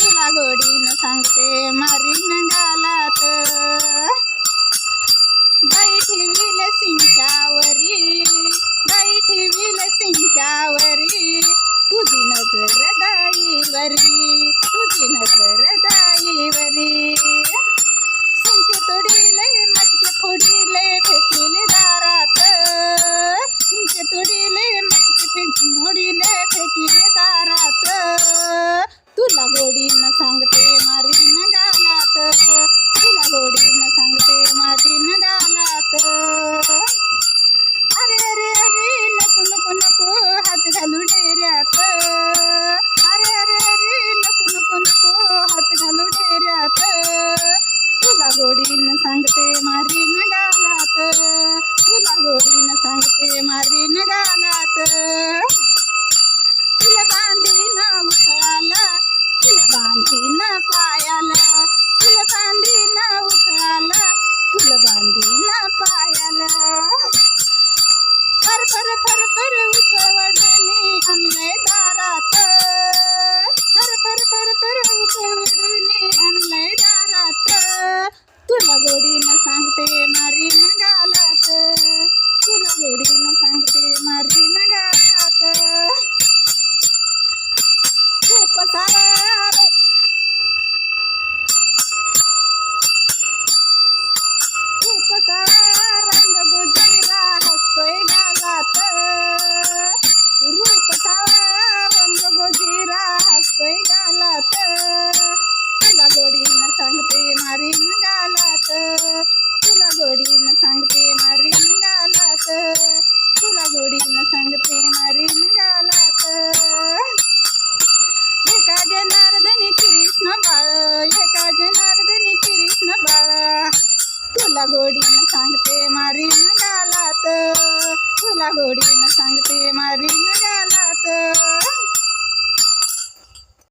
तुला गोडीनं सांगते मारीन गालात. बाई ठेवील सिंच्यावरी, बाई ठेवील सिंच्यावरी, तुझी नजर दाईवरी, तुझी नजर दाईवरी. सिंके तोडीले मटके फोडीले फेकीले दारात, सिंके तोडीले मटके फोडीले फेकीले दारात. तुला गोडीनं सांगते मारीन गालात, तुला गोडीनं सांगते मारीन गालात. अरे अरे अरे नको नको नको हात घालू डेऱ्यात, अरे अरे अरे नको नको नको हात घालू डेऱ्यात. तुला गोडीनं सांगते मारीन गालात, तुला गोडीनं सांगते मारीन गालात. तुला बांधीन उखळाला, तुला बांधीन पायाला, तुला बांधीन उखळाला, तुला बांधीन पायाला. फर फर फर फर उकळवडूनी आणलंय दारात, फर फर फर फर उकळवडूनी आणलंय दारात. तुला गोडीनं सांगते मारीन गालात, तुला गोडीनं सांगते मारीन गालात. रूप सारा रूप सारा रंग गुजिरा हसतोय गालात, रूप सारा रंग गुजिरा हसतोय गालात. तुला गोडीनं सांगते मारीन गालात, तुला गोडीनं सांगते मारीन गालात, तुला गोडीनं सांगते मारीन गालात. एका जनार्दनी कृष्ण बाळ, एका जनार्दनी कृष्ण बाळ, तुला गोडीनं सांगते मारीन गालात, तुला गोडीनं सांगते मारीन गालात.